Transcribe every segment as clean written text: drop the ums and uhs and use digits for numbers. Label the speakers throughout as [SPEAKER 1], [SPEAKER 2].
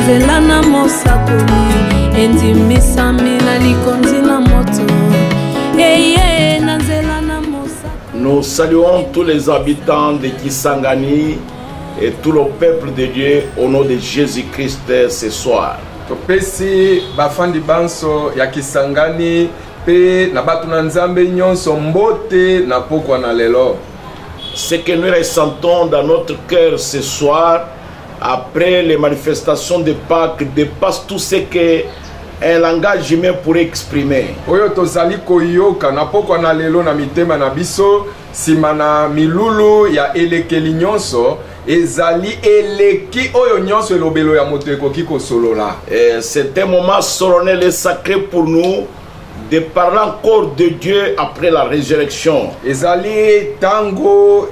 [SPEAKER 1] nanzela na mosakoli endimisami na likonzi na moto eye nanzela na mosakoli.
[SPEAKER 2] Nous saluons tous les habitants de Kisangani et tout le peuple de Dieu au nom de Jésus-Christ ce soir.
[SPEAKER 3] Topesi bafandi banso ya Kisangani pe na batu na Nzambe nyonso mbote na pokwa na lelo.
[SPEAKER 2] Ce que nous ressentons dans notre cœur ce soir après les manifestations de Pâques dépasse tout ce que un langage humain pourrait exprimer.
[SPEAKER 3] Oyo tozali koyoka na pokwa na lelo na mitema na biso sima na milulu ya elekeli nyonso ezali eleki oyo nyonso elobelo ya moto ekoki kosolola.
[SPEAKER 2] C'est un moment solennel et sacré pour nous de parler encore de Dieu après la résurrection.
[SPEAKER 3] Ezali tango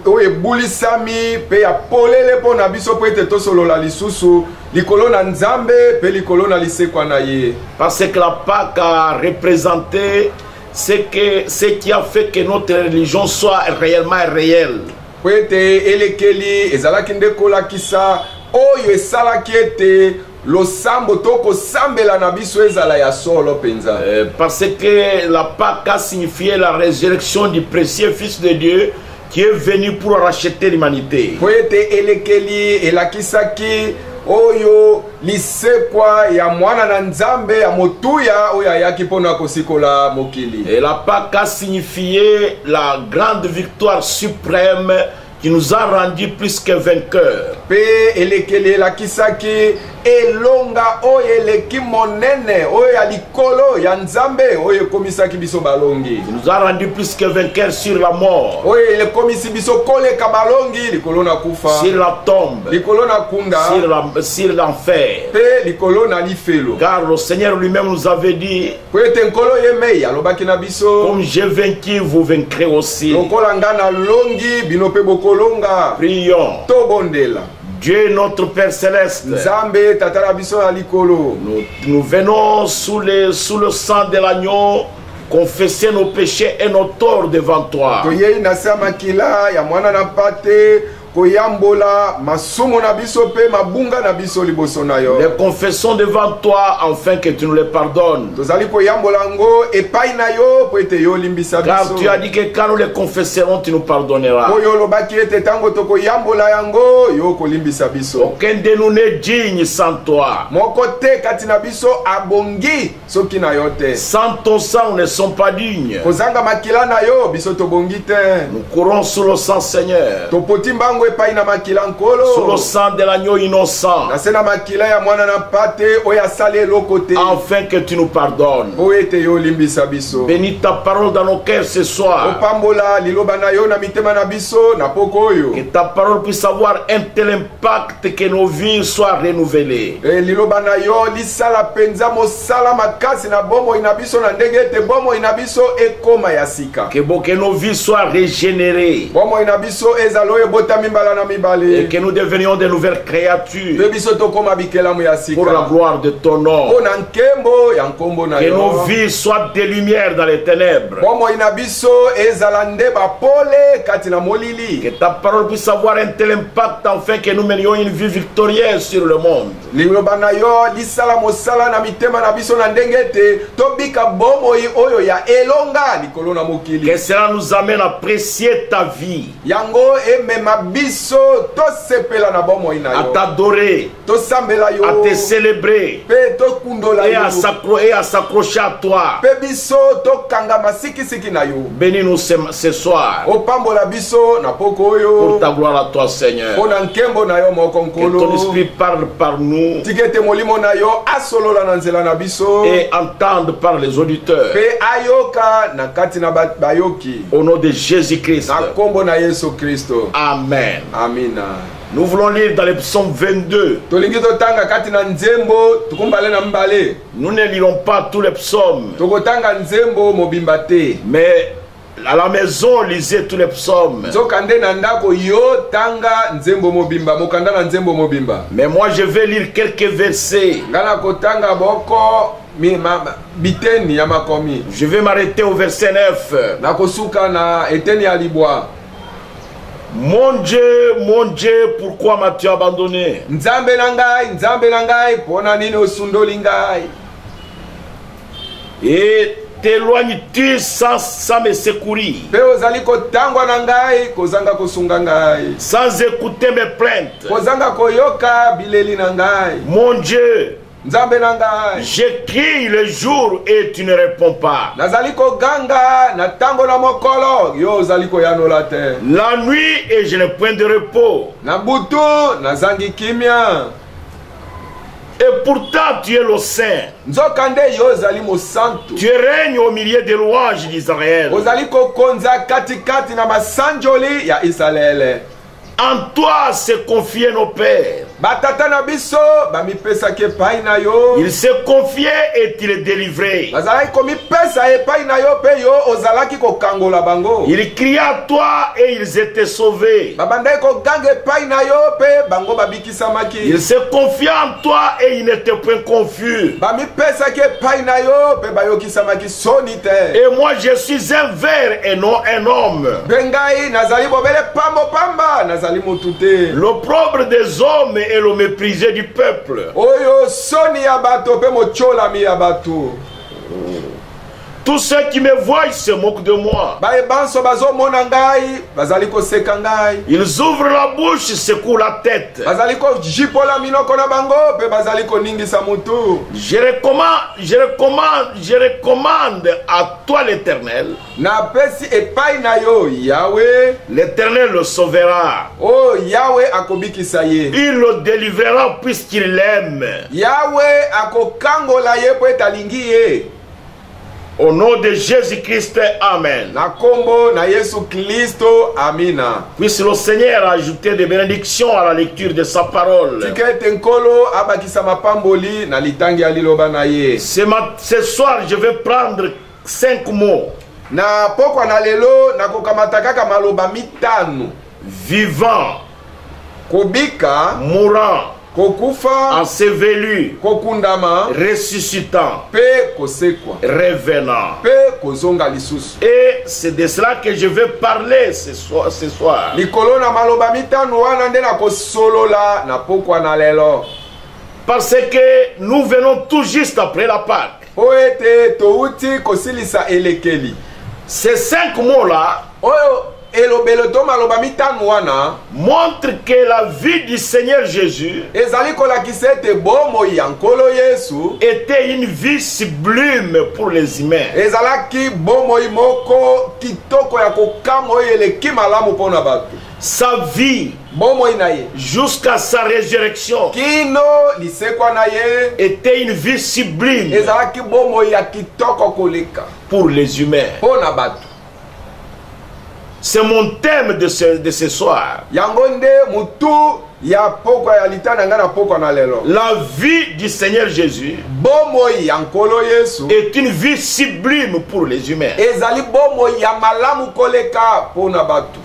[SPEAKER 3] oye bulisami pe ya polele po na biso po ete tosolola lisusu likolo na Nzambe pe likolo na lisekwa na ye.
[SPEAKER 2] Parce que la Pâque a représenté ce qui a fait que notre religion soit réellement réelle.
[SPEAKER 3] Po ete elekeli ezalaki nde kolakisa oyo esalaki ete losambo toko sambela na biso ezala ya solo penza.
[SPEAKER 2] Parce que la Pâque a signifié la résurrection du précieux Fils de Dieu qui est venu pour racheter l'humanité.
[SPEAKER 3] Po ete elekeli elakisaki oyo lisekwa ya mwana na Nzambe ya motuya oyo ayaki pona kosikola mokili.
[SPEAKER 2] Et la Pâque a signifié la grande victoire suprême qui nous a rendu plus que vainqueurs.
[SPEAKER 3] Pe elekele la kisaki elonga oyo eleki monene oyo ya likolo ya Nzambe oyo komisaki biso balongi.
[SPEAKER 2] Il nous a rendu plus que vainqueurs sur la mort.
[SPEAKER 3] Oyo ele komisi biso koleka balongi likolo na kufa.
[SPEAKER 2] Sur la tombe.
[SPEAKER 3] Likolo na kunda.
[SPEAKER 2] Sur l'enfer.
[SPEAKER 3] Pe likolo na lifelo.
[SPEAKER 2] Car le Seigneur lui-même nous avait dit,
[SPEAKER 3] kwete nkolo yemei alobaki na biso,
[SPEAKER 2] comme j'ai vaincu, vous vaincrez aussi.
[SPEAKER 3] Lokola nga na longi bino pe bokolonga.
[SPEAKER 2] Prions.
[SPEAKER 3] Tobondela.
[SPEAKER 2] Dieu notre Père Céleste, nous venons sous le sang de l'agneau confesser nos péchés et nos torts devant toi. Les confessons devant toi afin que tu nous les pardonnes. Car tu as dit que quand nous les confesserons, tu nous pardonneras. Aucun de nous n'est digne sans toi. Sans ton sang, nous ne sommes pas dignes. Nous courons sous le sang, Seigneur. Sous le sang de l'agneau innocent. Afin que tu nous pardonnes. Bénis ta parole dans nos cœurs ce soir. Que ta parole puisse avoir un tel impact que nos vies soient renouvelées. Que nos vies soient régénérées. Et que nous devenions de nouvelles créatures pour la gloire de ton nom. Que nos vies soient des lumières dans les ténèbres. Que ta parole puisse avoir un tel impact afin que nous menions une vie victorieuse sur le monde. Que cela nous amène à apprécier ta vie, à t'adorer, à te célébrer et à s'accrocher à toi. Bénis-nous ce soir pour ta gloire à toi, Seigneur. Que ton esprit parle par nous et entende par les auditeurs. Au nom de Jésus-Christ. Amen.
[SPEAKER 3] Amina.
[SPEAKER 2] Nous voulons lire dans le psaume 22. Nous ne lirons pas tous les psaumes. Mais à la maison, lisez tous les psaumes. Mais moi, je vais lire quelques versets. Je vais m'arrêter au verset 9. Mon Dieu, pourquoi m'as-tu abandonné?
[SPEAKER 3] Nzambe na ngai, pona nini osundoli ngai?
[SPEAKER 2] Et t'éloignes-tu sans me secourir?
[SPEAKER 3] Pe ozali kotangwa na ngai, kozanga kosunga ngai.
[SPEAKER 2] Sans écouter mes plaintes.
[SPEAKER 3] Kozanga koyoka bileli na ngai.
[SPEAKER 2] Mon Dieu,
[SPEAKER 3] Nzambe na ngai,
[SPEAKER 2] j'écris le jour et tu ne réponds pas.
[SPEAKER 3] nazali koganga na tango na mokolo, yo ozali koyanola te.
[SPEAKER 2] La nuit et je n'ai point de repos.
[SPEAKER 3] Na butu nazangi kimia.
[SPEAKER 2] Et pourtant tu es le Saint.
[SPEAKER 3] Nzokande yo ozali mosantu.
[SPEAKER 2] Tu règnes au milieu des louanges d'Israël.
[SPEAKER 3] Ozali kokonza katikati na masanjoli ya Israele.
[SPEAKER 2] En toi se confiaient nos pères.
[SPEAKER 3] Batata na biso bamipesaki epai na yo.
[SPEAKER 2] Il se confiait et il est délivré.
[SPEAKER 3] Bazalaki komipesa epai na yo pe yo ozalaki kokangola bango.
[SPEAKER 2] Il cria à toi et ils étaient sauvés.
[SPEAKER 3] Babandaki koganga epai na yo pe bango babikisamaki.
[SPEAKER 2] Il se confiait en toi et il n'était point confus.
[SPEAKER 3] Bamipesaki epai na yo pe bayokisamaki soni te.
[SPEAKER 2] Et moi je suis un ver et non un homme.
[SPEAKER 3] Bengai nazali bobele pambo pamba nazali motu te.
[SPEAKER 2] L'opprobre des hommes et le méprisé du peuple.
[SPEAKER 3] Oyo soni ya bato pe mocholami ya bato.
[SPEAKER 2] Tous ceux qui me voient se moquent de moi.
[SPEAKER 3] Baebanso bazomona ngai bazali koseka ngai.
[SPEAKER 2] Ils ouvrent la bouche, secouent la tête.
[SPEAKER 3] Bazali kojipola minoko na bango pe bazali koningisa mutu.
[SPEAKER 2] Je recommande à toi l'Éternel.
[SPEAKER 3] Na pesi epai na yo Yahweh.
[SPEAKER 2] L'Éternel le sauvera.
[SPEAKER 3] Oh Yahweh akobikisa ye.
[SPEAKER 2] Il le délivrera puisqu'il l'aime.
[SPEAKER 3] Yahweh akokangola ye po etalingi ye.
[SPEAKER 2] Au nom de Jésus-Christ, Amen.
[SPEAKER 3] Na kombo na Yesu Kristo, amina.
[SPEAKER 2] Puisse le Seigneur ajouter des bénédictions à la lecture de sa parole.
[SPEAKER 3] Tikete nkolo abakisa mapamboli na litangi aliloba na ye.
[SPEAKER 2] Ce soir, je vais prendre 5 mots.
[SPEAKER 3] Na pokwa na lelo na kokamata kaka maloba mitano.
[SPEAKER 2] Vivant,
[SPEAKER 3] kobika,
[SPEAKER 2] mourant,
[SPEAKER 3] kokufa,
[SPEAKER 2] enseveli,
[SPEAKER 3] kokundama,
[SPEAKER 2] ressuscitant,
[SPEAKER 3] pe kosekwa,
[SPEAKER 2] revenant.
[SPEAKER 3] pe kozonga lisusu.
[SPEAKER 2] Et c'est de cela que je vais parler ce soir.
[SPEAKER 3] Likolo na maloba mitano wana nde na kosolola na pokwa na lelo.
[SPEAKER 2] Parce que nous venons tout juste après la Pâque.
[SPEAKER 3] Po ete touti kosilisa elekeli.
[SPEAKER 2] Ces 5 mots-là
[SPEAKER 3] elobelo to maloba mitano wana
[SPEAKER 2] montrent que la vie du Seigneur Jésus
[SPEAKER 3] ezali kolakisa ete bomoi ya nkolo Yesu
[SPEAKER 2] était une vie sublime pour les humains.
[SPEAKER 3] ezalaki bomoi moko kitoko ya kokama oyo eleki malamu mpona bato.
[SPEAKER 2] Sa vie
[SPEAKER 3] bomoi na ye
[SPEAKER 2] jusqu'à sa résurrection
[SPEAKER 3] kino lisekwa na ye
[SPEAKER 2] était une vie sublime
[SPEAKER 3] ezalaki bomoi ya kitoko koleka
[SPEAKER 2] pour les humains.
[SPEAKER 3] mpona bato.
[SPEAKER 2] C'est mon thème de ce soir.
[SPEAKER 3] Yango nde mutu ya pokwa ya litana nga na pokwa na lelo.
[SPEAKER 2] La vie du Seigneur Jésus
[SPEAKER 3] bomoi ya nkolo Yesu
[SPEAKER 2] est une vie sublime pour les humains.
[SPEAKER 3] ezali bomoi ya malamu koleka mpona bato.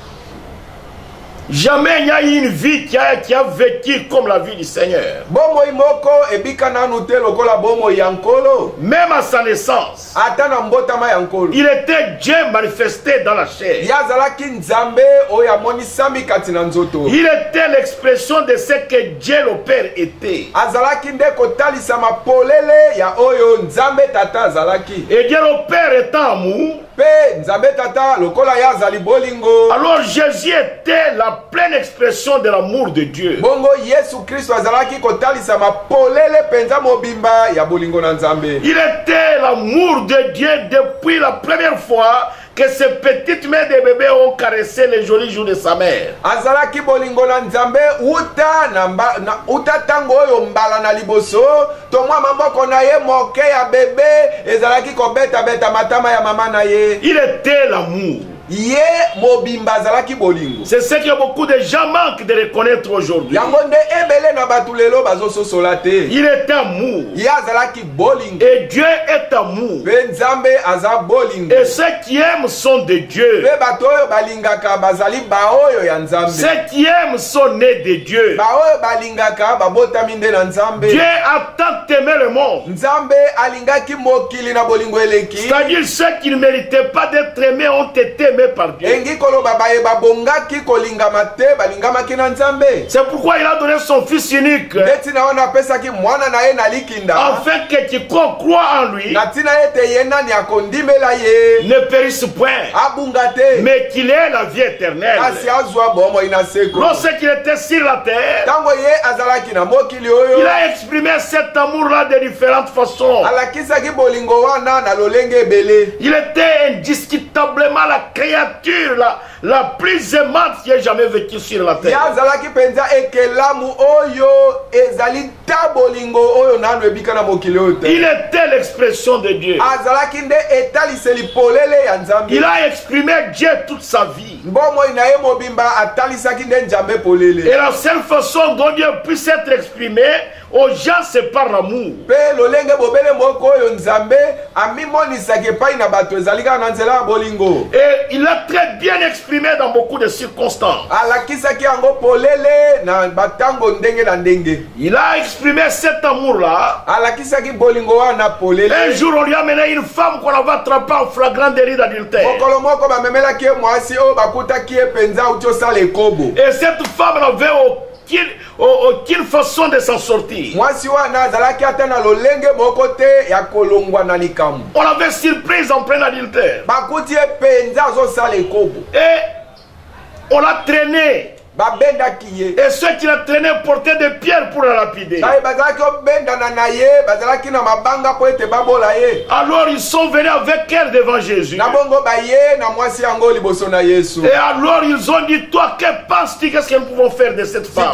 [SPEAKER 2] Jamais il y a une vie qui a vécu comme la vie du Seigneur.
[SPEAKER 3] Bomoi moko ebika nanu te lokola bomoi ya nkolo.
[SPEAKER 2] Même à sa naissance,
[SPEAKER 3] ata na mbotama ya nkolo
[SPEAKER 2] il était Dieu manifesté dans la chair.
[SPEAKER 3] yazalaki nzambe oyo amonisami kati na nzoto.
[SPEAKER 2] Il était l'expression de ce que Dieu le Père était.
[SPEAKER 3] azalaki nde kotalisa mapolele ya oyo nzambe tata azalaki.
[SPEAKER 2] Et Dieu le Père étant amour,
[SPEAKER 3] pe nzambe tata lokola ya azali bolingo.
[SPEAKER 2] alors Jésus était la pleine expression de l'amour de Dieu.
[SPEAKER 3] bongo Yesu Kristo azalaki kotalisa mapolele penza mobimba ya bolingo na nzambe.
[SPEAKER 2] Il était l'amour de Dieu depuis la première fois que ces petites mains de bébé ont caressé les jolis joues de sa mère.
[SPEAKER 3] azalaki bolingo na nzambe uta tango oyo mbala na liboso tomwa maboko na ye moke ya bebe ezalaki kobeta beta matama ya mama na ye.
[SPEAKER 2] Il était l'amour.
[SPEAKER 3] ye mobimba azalaki bolingo.
[SPEAKER 2] C'est ce que beaucoup de gens manquent de reconnaître aujourd'hui.
[SPEAKER 3] yango nde ebele na bato lelo bazososola te.
[SPEAKER 2] Il est amour.
[SPEAKER 3] ye azalaki bolingo.
[SPEAKER 2] Et Dieu est amour.
[SPEAKER 3] pe nzambe aza bolingo.
[SPEAKER 2] Et ceux qui aiment sont de Dieu.
[SPEAKER 3] pe bato oyo balingaka bazali baoyo ya nzambe.
[SPEAKER 2] Ceux qui aiment sont nés de Dieu.
[SPEAKER 3] baoyo balingaka babotami nde na nzambe.
[SPEAKER 2] Dieu a tant aimé le monde.
[SPEAKER 3] nzambe alingaki mokili na bolingo eleki.
[SPEAKER 2] C'est-à-dire ceux qui ne méritaient pas d'être aimés ont été aimé par Dieu. C'est pourquoi il a donné son Fils unique, afin que quiconque croit en lui ne périsse point, mais qu'il ait la vie éternelle. Lorsqu'il était sur la terre, il a exprimé cet amour-là de différentes façons. Il était indiscutablement la créature la plus aimante qui ait jamais vécu sur la terre. Il était l'expression de Dieu. Il a exprimé Dieu toute sa vie. Et la seule façon dont Dieu puisse être exprimé aux gens, c'est par l'amour. Et il a très bien exprimé dans beaucoup de circonstances. Il a exprimé cet amour-là. Un jour, on lui a mené une femme qu'on avait attrapée en flagrant délit d'adultère. Et cette femme n'avait aucune façon de s'en sortir. On l'avait surprise en plein adultère. Et on l'a traîné. Et ceux qui l'ont traîné portaient des pierres pour la lapider. Alors ils sont venus avec elle devant Jésus. Et alors ils ont dit, toi, que penses-tu, qu'est-ce que nous pouvons faire de cette femme?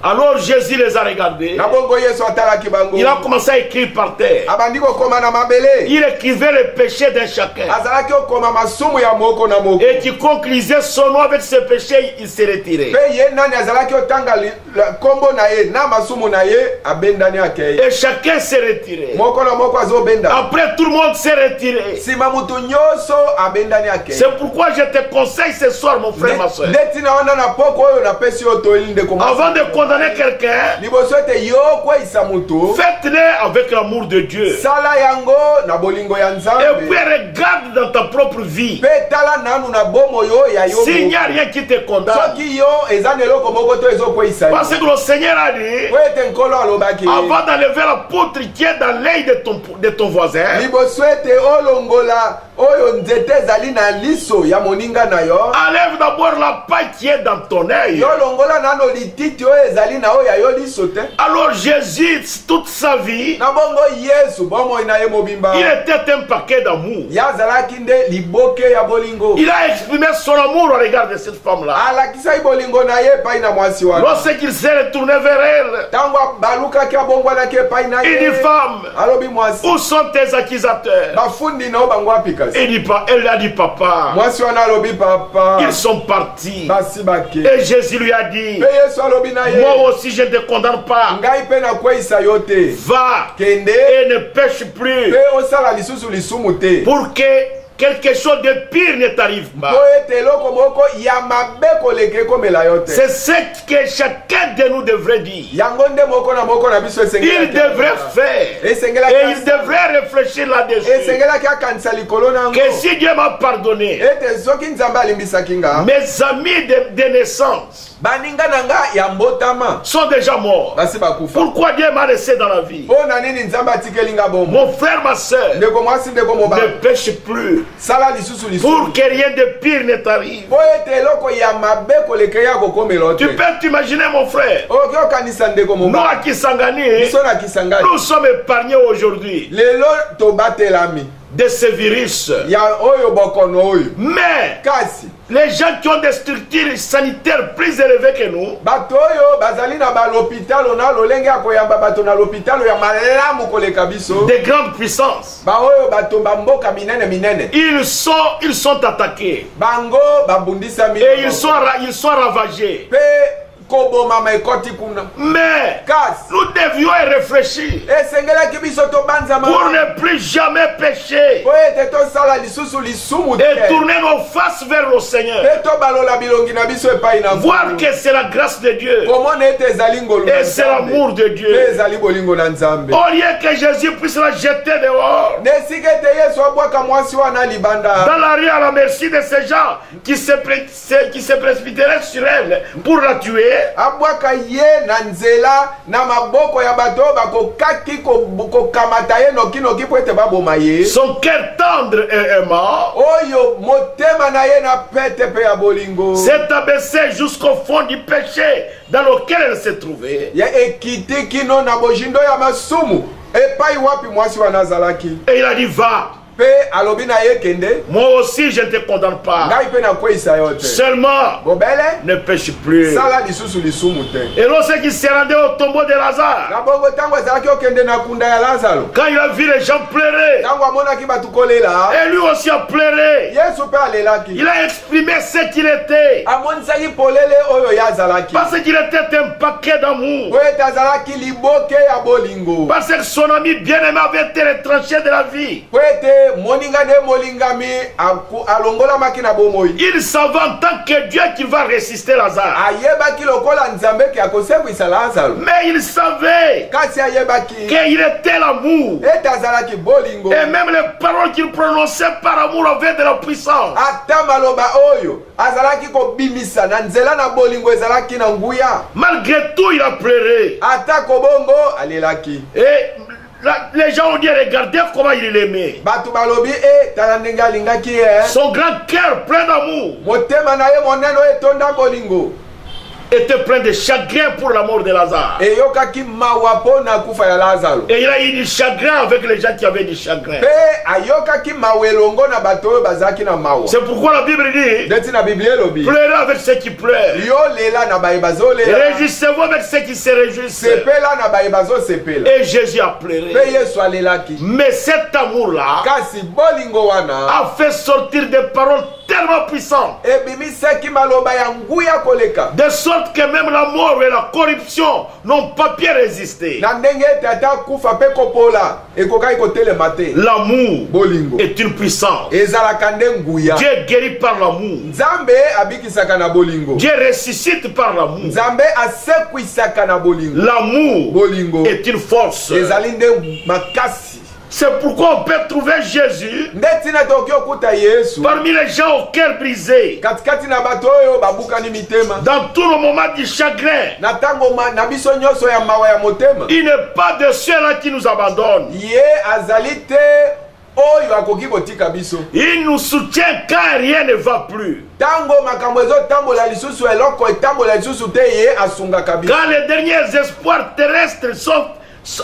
[SPEAKER 2] Alors Jésus les a regardés. Il a commencé à écrire par terre. Il écrivait les péchés d'un chacun. Et qui concluait son nom avec ses péchés, il s'est retiré. Et chacun s'est retiré. Après, tout le monde s'est retiré. C'est pourquoi je te conseille ce soir, mon frère, ma soeur, avant de condamner quelqu'un, faites-le avec l'amour de Dieu. Et puis regarde dans ta propre vie. S'il n'y a rien qui te condamne, parce que le Seigneur a dit, avant d'enlever la poutre qui est dans l'œil de ton voisin, enlève d'abord la paille qui est dans ton œil. Alors Jésus, toute sa vie, il était un paquet d'amour. Il a exprimé son amour au regard de cette femme-là. Lorsqu'il s'est retourné vers elle, il dit, femme, où sont tes accusateurs? Elle a dit, papa, ils sont partis. Et Jésus lui a dit, moi aussi je ne te condamne pas. Va et ne pêche plus, pour que quelque chose de pire ne t'arrive pas. C'est ce que chacun de nous devrait dire. Il devrait faire. Et il devrait réfléchir là-dessus. Que si Dieu m'a pardonné, mes amis de naissance sont déjà morts. Pourquoi Dieu m'a laissé dans la vie? Mon frère, ma soeur, ne pêche plus, pour que rien de pire ne t'arrive. Tu peux t'imaginer, mon frère, nous à Kisangani, nous sommes épargnés aujourd'hui de ce virus. Mais les gens qui ont des structures sanitaires plus élevées que nous, de grandes puissances, ils sont attaqués et ils sont ravagés.
[SPEAKER 3] koboma maekoti kuna.
[SPEAKER 2] Mais
[SPEAKER 3] Kasi
[SPEAKER 2] nous devions y réfléchir
[SPEAKER 3] esengelaki biso tobanza
[SPEAKER 2] pour ne plus jamais pécher
[SPEAKER 3] po ete tosala lisusu lisumu
[SPEAKER 2] et
[SPEAKER 3] te
[SPEAKER 2] tourner nos faces vers le Seigneur.
[SPEAKER 3] pe tobalola bilongi na biso epai na
[SPEAKER 2] Voir
[SPEAKER 3] Nkolo.
[SPEAKER 2] que c'est la grâce de Dieu
[SPEAKER 3] komona ete ezali ngolu na
[SPEAKER 2] et c'est
[SPEAKER 3] Nzambe.
[SPEAKER 2] l'amour de
[SPEAKER 3] Pe
[SPEAKER 2] Dieu.
[SPEAKER 3] ezali bolingo na Nzambe.
[SPEAKER 2] Au lieu que Jésus puisse la jeter dehors
[SPEAKER 3] Nesika ete Yesu abwaka mwasi wana libanda
[SPEAKER 2] dans la rue à la merci de ces gens qui se précipiteraient sur elle pour la tuer,
[SPEAKER 3] abwaka ye na nzela na maboko ya bato bakokaki kokamata ye nokinoki po ete baboma ye.
[SPEAKER 2] son cœur tendre et aimant
[SPEAKER 3] Oyo motema na ye na pete pe ya bolingo
[SPEAKER 2] s'est abaissé jusqu'au fond du péché dans lequel elle se trouvait.
[SPEAKER 3] ya ekiti kino na bojindo ya masumu epai wapi mwasi wana azalaki.
[SPEAKER 2] Et il a dit, va,
[SPEAKER 3] Pe alobi na ye kende
[SPEAKER 2] moi aussi je ne te condamne pas.
[SPEAKER 3] ngai pe nakweyisa yo te.
[SPEAKER 2] Seulement,
[SPEAKER 3] Bobele
[SPEAKER 2] ne pêche plus.
[SPEAKER 3] sala lisusu lisumu te.
[SPEAKER 2] Et lorsqu'il s'est rendu au tombeau de Lazare,
[SPEAKER 3] Na bongo ntango azalaki okende na kunda ya Lazaro,
[SPEAKER 2] quand il a vu les gens pleurer,
[SPEAKER 3] ntango amonaki bato kolela,
[SPEAKER 2] et lui aussi a pleuré,
[SPEAKER 3] Yesu pe alelaki.
[SPEAKER 2] il a exprimé ce qu'il était.
[SPEAKER 3] Amonisaki polele oyo ye azalaki.
[SPEAKER 2] Parce qu'il était un paquet d'amour.
[SPEAKER 3] Po ete azalaki liboke ya bolingo.
[SPEAKER 2] Parce que son ami bien-aimé avait été retranché de la vie.
[SPEAKER 3] Po ete moninga ne molingami alongolamaki na bomoi.
[SPEAKER 2] Il savait en tant que Dieu qu'il va résister Lazare.
[SPEAKER 3] Ayebaki lokola Nzambe ke akosebwisa Lazaro.
[SPEAKER 2] Mais il savait
[SPEAKER 3] Kasi ayebaki
[SPEAKER 2] qu'il était l'amour.
[SPEAKER 3] ete azalaki bolingo.
[SPEAKER 2] Et même les paroles qu'il prononçait par amour avaient de la puissance.
[SPEAKER 3] Ata maloba oyo azalaki kobimisa na nzela na bolingo ezalaki na nguya.
[SPEAKER 2] Malgré tout, il a pleuré.
[SPEAKER 3] Ata kobongo alelaki.
[SPEAKER 2] Et les gens ont dit, regardez comment il l'aimait.
[SPEAKER 3] Batu balobi tala ndenge alingaki
[SPEAKER 2] Son grand cœur plein d'amour
[SPEAKER 3] motema na ye monene etonda bolingo.
[SPEAKER 2] était plein de chagrin pour la mort de Lazare.
[SPEAKER 3] Eyokaki mawa po na kufa ya Lazaro.
[SPEAKER 2] Et il a eu du chagrin avec les gens qui avaient du chagrin.
[SPEAKER 3] Pe ayokaki mawelongo na bato oyo bazalaki na mawa.
[SPEAKER 2] C'est pourquoi la Bible dit,
[SPEAKER 3] Ndeti na Biblia elobi
[SPEAKER 2] pleurez avec ceux qui pleurent.
[SPEAKER 3] yo lela na baye bazolela,
[SPEAKER 2] Réjouissez-vous avec ceux qui se réjouissent.
[SPEAKER 3] sepela na baye bazosepela.
[SPEAKER 2] Et Jésus a pleuré.
[SPEAKER 3] Pe Yesu alelaki.
[SPEAKER 2] Mais cet amour-là
[SPEAKER 3] Kasi bolingo wana
[SPEAKER 2] a fait sortir des paroles tellement puissantes,
[SPEAKER 3] ebimisaki maloba ya nguya koleka.
[SPEAKER 2] de sorte que même la mort et la corruption n'ont pas pu résister.
[SPEAKER 3] Na ndenge ete ata kufa pe kopola ekokaki kotelema te.
[SPEAKER 2] L'amour
[SPEAKER 3] Bolingo
[SPEAKER 2] est une puissance.
[SPEAKER 3] ezalaka nde nguya.
[SPEAKER 2] Dieu guérit par l'amour.
[SPEAKER 3] Nzambe abikisaka na bolingo.
[SPEAKER 2] Dieu ressuscite par l'amour.
[SPEAKER 3] Nzambe asekwisaka na bolingo.
[SPEAKER 2] L'amour
[SPEAKER 3] Bolingo
[SPEAKER 2] est une force.
[SPEAKER 3] ezali nde makasi.
[SPEAKER 2] C'est pourquoi on peut trouver Jésus
[SPEAKER 3] Nde tina toki okuta Yesu
[SPEAKER 2] parmi les gens au cœur brisé,
[SPEAKER 3] katikati na bato oyo babukani mitema.
[SPEAKER 2] dans tous les moments du chagrin.
[SPEAKER 3] Na tango na biso nyonso ya mawa ya motema.
[SPEAKER 2] Il n'est pas de ceux-là qui nous abandonnent.
[SPEAKER 3] Ye azali te oyo akoki kotika biso.
[SPEAKER 2] Il nous soutient quand rien ne va plus.
[SPEAKER 3] Tango makambo ezotambola lisusu eloko etambola lisusu te ye asungaka biso.
[SPEAKER 2] Quand les derniers espoirs terrestres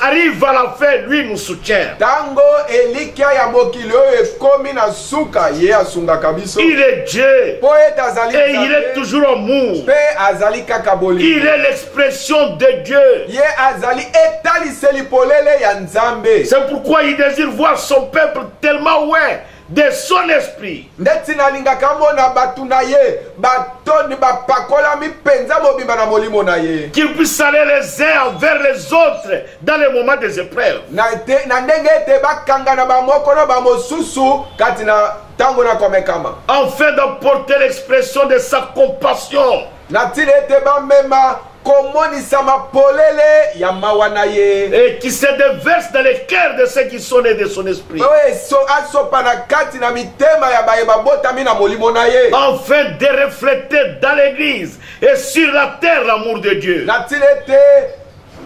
[SPEAKER 2] arrivent à la fin, lui nous soutient.
[SPEAKER 3] Tango elikia ya mokili oyo ekomi na suka ye asungaka biso.
[SPEAKER 2] Il est Dieu
[SPEAKER 3] Po ete azali
[SPEAKER 2] et il est
[SPEAKER 3] Nzambe,
[SPEAKER 2] toujours amour.
[SPEAKER 3] pe azali kaka bolingo.
[SPEAKER 2] Il est l'expression de Dieu.
[SPEAKER 3] Ye azali etaliseli polele ya Nzambe.
[SPEAKER 2] C'est pourquoi il désire voir son peuple tellement loin de son esprit.
[SPEAKER 3] Ndeti nalingaka mona batu na ye batoni bapakolami penza mobimba na molimo na ye.
[SPEAKER 2] Qu'ils puissent aller les uns envers les autres dans les moments des épreuves.
[SPEAKER 3] Na ndenge ete bakangana bamoko na bamosusu kati na tango na komekama.
[SPEAKER 2] Afin d'apporter l'expression de sa compassion.
[SPEAKER 3] Na tile ete bamema komonisa mapolele ya mawa na ye.
[SPEAKER 2] Et qui se déverse dans les cœurs de ceux qui sont nés de son esprit.
[SPEAKER 3] Oye asopa na kati na mitema ya baye babotami na molimo na ye.
[SPEAKER 2] Afin de refléter dans l'église et sur la terre l'amour de Dieu.
[SPEAKER 3] Na tile ete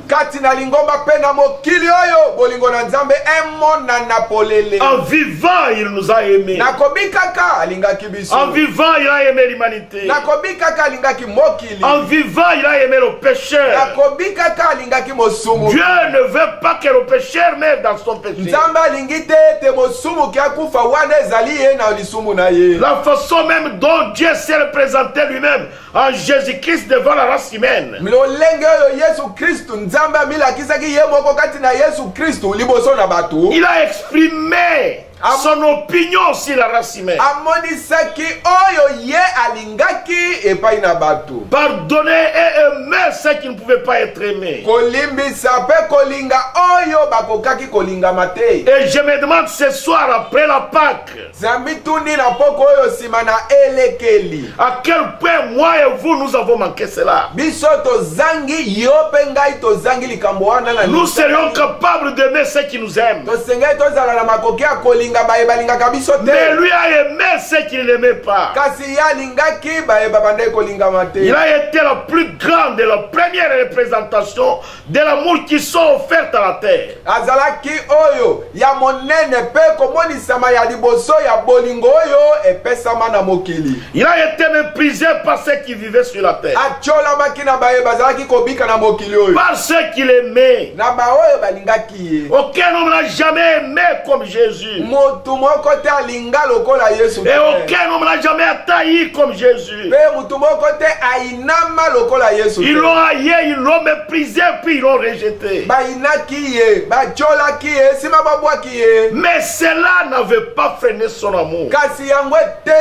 [SPEAKER 3] kati na lingomba pe na mokili oyo bolingo na Nzambe emona na polele.
[SPEAKER 2] En vivant, il nous a aimés.
[SPEAKER 3] Na kobikaka alingaki biso.
[SPEAKER 2] En vivant, il a aimé l'humanité.
[SPEAKER 3] Na kobikaka alingaki mokili.
[SPEAKER 2] En vivant, il a aimé le
[SPEAKER 3] Na
[SPEAKER 2] pécheur.
[SPEAKER 3] kobikaka alingaki mosumu.
[SPEAKER 2] Dieu ne veut pas que le pécheur meure dans son péché.
[SPEAKER 3] Nzambe alingi te ete mosumu ki akufa wana ezali ye na lisumu na ye.
[SPEAKER 2] La façon même dont Dieu s'est représenté lui-même en Jésus-Christ devant la race humaine.
[SPEAKER 3] Lolenge oyo Yesu Kristu Nzambe Nzambe amilakisaki ye moko kati na Yesu Kristo liboso na bato.
[SPEAKER 2] Il a exprimé son opinion sur la race humaine.
[SPEAKER 3] Amonisaki oyo ye alingaki epai na bato.
[SPEAKER 2] Pardonner et aimer ceux qui ne pouvaient pas être aimés.
[SPEAKER 3] Kolimbisa pe kolinga oyo bakokaki kolinga mate.
[SPEAKER 2] Et je me demande ce soir après la Pâque,
[SPEAKER 3] Zamituni na poko oyo sima na elekeli.
[SPEAKER 2] à quel point moi et vous nous avons manqué cela.
[SPEAKER 3] Biso tozangi yo pe ngai tozangi likambo wana na
[SPEAKER 2] Nous serions capables d'aimer ceux qui nous aiment.
[SPEAKER 3] tosengai tozala na makoki ya kolinga bayebalingaka biso te.
[SPEAKER 2] Mais lui a aimé ceux qui ne l'aimaient pas.
[SPEAKER 3] Kasi ya alingaki bayeba bandai kolinga mate.
[SPEAKER 2] Il a été la plus grande et la première représentation de l'amour qui sont offertes à la terre.
[SPEAKER 3] Azalaki oyo ya monene pe komonisama ya liboso ya bolingo oyo epesama na mokili.
[SPEAKER 2] Il a été méprisé par ceux qui vivaient sur la terre.
[SPEAKER 3] Acholamaki na bayeba azalaki kobika na mokili oyo.
[SPEAKER 2] Par ceux qui l'aimaient.
[SPEAKER 3] Na ba oyo balingaki ye.
[SPEAKER 2] Aucun homme n'a jamais aimé comme Jésus.
[SPEAKER 3] Motu moko te alinga lokola Yesu.
[SPEAKER 2] Et aucun homme n'a jamais tailli comme Jésus.
[SPEAKER 3] Pe mutu moko te ainama lokola Yesu.
[SPEAKER 2] Ils l'ont haï, ils l'ont méprisé, puis ils l'ont rejeté.
[SPEAKER 3] Bainaki ye, bacholaki ye, sima babwaki ye.
[SPEAKER 2] Mais cela n'avait pas freiné son amour.
[SPEAKER 3] Kasi yango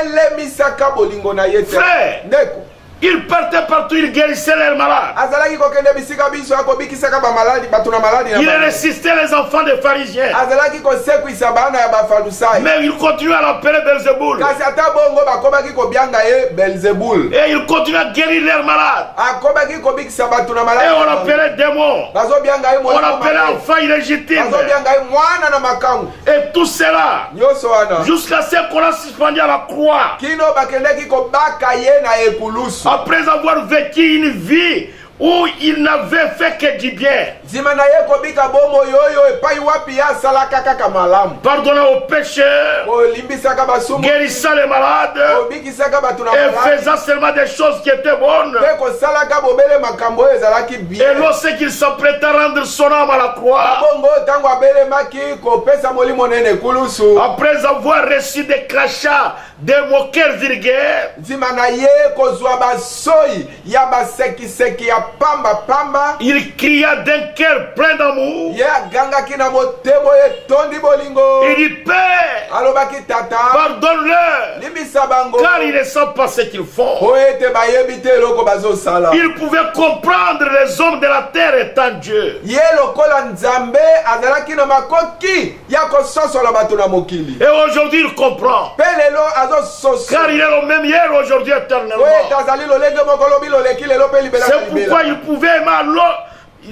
[SPEAKER 3] telemisaka bolingo na ye te.
[SPEAKER 2] Frère,
[SPEAKER 3] ndeko.
[SPEAKER 2] il partait partout, il guérissait les malades.
[SPEAKER 3] Azalaki kokende bisika biso akobikisaka ba maladi batuna maladi na.
[SPEAKER 2] Il résistait les enfants des pharisiens.
[SPEAKER 3] Azalaki kosekwisa bana ya bafalusai.
[SPEAKER 2] Mais il continue à l'appeler Belzéboul.
[SPEAKER 3] Kasi ata bongo bakobaki kobianga ye Belzebul.
[SPEAKER 2] Et il continue à guérir les malades.
[SPEAKER 3] Akobaki kobikisa batuna maladi.
[SPEAKER 2] Et on l'appelait démon.
[SPEAKER 3] Bazobianga ye
[SPEAKER 2] On l'appelait enfant illégitime.
[SPEAKER 3] Bazobianga ye mwana na makangu.
[SPEAKER 2] Et tout cela,
[SPEAKER 3] Nyoso wana.
[SPEAKER 2] jusqu'à ce qu'on l'a suspendu à la croix.
[SPEAKER 3] Kino bakendeki kobaka ye na ekulusu.
[SPEAKER 2] Après avoir vécu une vie où il n'avait fait que du bien,
[SPEAKER 3] Zima na ye kobika bomo yoyo epai wapi ya salaka kaka malamu.
[SPEAKER 2] pardonnant aux pécheurs,
[SPEAKER 3] Kolimbisaka basumu.
[SPEAKER 2] guérissant les malades
[SPEAKER 3] Kobikisaka batuna
[SPEAKER 2] et
[SPEAKER 3] maladi.
[SPEAKER 2] faisant seulement des choses qui étaient bonnes.
[SPEAKER 3] Pe kosalaka bobele makambo oyo ezalaki
[SPEAKER 2] Et
[SPEAKER 3] bien.
[SPEAKER 2] lorsqu'il s'apprêtait à rendre son âme à la croix,
[SPEAKER 3] Bongo tango abelemaki kopesa molimo nene kulusu.
[SPEAKER 2] après avoir reçu des crachats, des moqueurs vulgaires,
[SPEAKER 3] Nzima na ye kozwa basoi ya basekiseki ya pamba pamba.
[SPEAKER 2] il cria d'un cœur plein d'amour.
[SPEAKER 3] Ye agangaki na motemo etondi bolingo.
[SPEAKER 2] Il dit, Père,
[SPEAKER 3] Alobaki tata.
[SPEAKER 2] pardonne-leur,
[SPEAKER 3] Limbisa bango.
[SPEAKER 2] car ils ne savent pas ce qu'ils font.
[SPEAKER 3] Po ete bayebi te eloko bazosala.
[SPEAKER 2] Il pouvait comprendre les hommes de la terre étant Dieu.
[SPEAKER 3] Ye lokola nzambe azalaki na makoki ya kososola bato na mokili.
[SPEAKER 2] Et aujourd'hui, il comprend.
[SPEAKER 3] Pe lelo azososo.
[SPEAKER 2] Car il est le même hier, aujourd'hui, éternellement.
[SPEAKER 3] Oyo tazali lolenge moko lobi loleki lelo pe libela na
[SPEAKER 2] C'est pourquoi il pouvait aimer alors.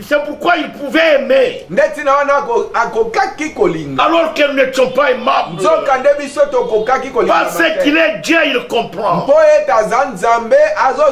[SPEAKER 2] C'est pourquoi il pouvait aimer.
[SPEAKER 3] ndeti na wana akokaki kolinga.
[SPEAKER 2] Alors que nous n'étions pas aimables.
[SPEAKER 3] Nzoka nde biso tokokaki kolinga.
[SPEAKER 2] Parce qu'il est Dieu, il comprend.
[SPEAKER 3] Po ete aza nzambe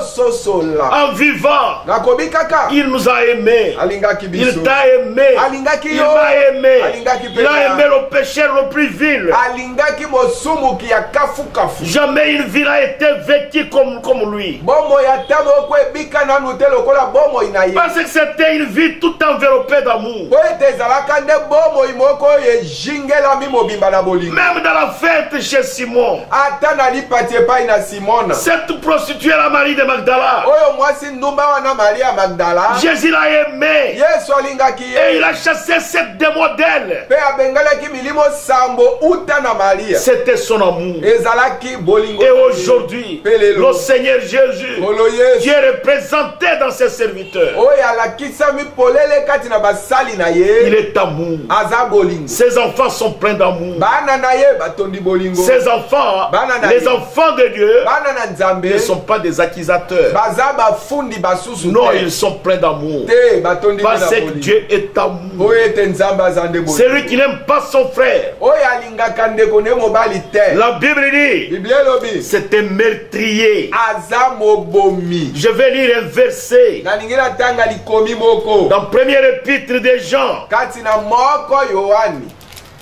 [SPEAKER 3] azososola.
[SPEAKER 2] En vivant,
[SPEAKER 3] Nakobi kaka.
[SPEAKER 2] il nous a aimés.
[SPEAKER 3] Alingaki biso.
[SPEAKER 2] Il t'a aimé.
[SPEAKER 3] Alingaki
[SPEAKER 2] Il
[SPEAKER 3] yo.
[SPEAKER 2] m'a aimé.
[SPEAKER 3] Alingaki
[SPEAKER 2] Il a
[SPEAKER 3] pena.
[SPEAKER 2] aimé le pécheur le plus vil.
[SPEAKER 3] Alingaki mosumuki ya kafu kafu.
[SPEAKER 2] Jamais une vie n'a été vécue comme lui.
[SPEAKER 3] Bomo ya tamo oko ebika nanu te lokola bomo ina ye.
[SPEAKER 2] Parce que c'était une vie tout enveloppée d'amour.
[SPEAKER 3] Po ete ezalaka nde bomo imoko ejingelami mobimba na bolingo.
[SPEAKER 2] Même dans la fête chez Simon,
[SPEAKER 3] Ata na lipati epai na Simona.
[SPEAKER 2] cette prostituée, la Marie de Magdala,
[SPEAKER 3] Oyo mwasi ndumba wana Maria Magdala.
[SPEAKER 2] Jésus l'a aimé
[SPEAKER 3] Yesu alingaki
[SPEAKER 2] et
[SPEAKER 3] ye.
[SPEAKER 2] il a chassé cette démon d'elle.
[SPEAKER 3] Pe abengalaki milimo sambo uta na Maria.
[SPEAKER 2] C'était son amour.
[SPEAKER 3] Ezalaki bolingo.
[SPEAKER 2] Et aujourd'hui,
[SPEAKER 3] Pelelo.
[SPEAKER 2] le Seigneur Jésus,
[SPEAKER 3] Olo Yesu.
[SPEAKER 2] qui est représenté dans ses serviteurs,
[SPEAKER 3] Oyo alakisami polele kati na basali na
[SPEAKER 2] il
[SPEAKER 3] ye.
[SPEAKER 2] est amour.
[SPEAKER 3] Aza bolingo.
[SPEAKER 2] Ses enfants sont pleins d'amour.
[SPEAKER 3] Bana na ye batondi bolingo.
[SPEAKER 2] Ces enfants,
[SPEAKER 3] Banana.
[SPEAKER 2] les enfants de Dieu,
[SPEAKER 3] Bana na nzambe.
[SPEAKER 2] ne sont pas des accusateurs.
[SPEAKER 3] Baza bafundi basusu.
[SPEAKER 2] Non,
[SPEAKER 3] te.
[SPEAKER 2] ils sont pleins d'amour.
[SPEAKER 3] Te batondi na
[SPEAKER 2] Parce que
[SPEAKER 3] bolingo.
[SPEAKER 2] Dieu est amour.
[SPEAKER 3] Oyo ete nzambe azande bolingo.
[SPEAKER 2] Celui qui n'aime pas son frère,
[SPEAKER 3] Oyo alingaka ndeko ne mobali te.
[SPEAKER 2] la Bible dit,
[SPEAKER 3] Biblia elobi.
[SPEAKER 2] c'est un meurtrier.
[SPEAKER 3] Aza mobomi.
[SPEAKER 2] Je vais lire un verset
[SPEAKER 3] Nalingi natanga likomi moko.
[SPEAKER 2] dans première épître de Jean.
[SPEAKER 3] Kati na moko Yohani.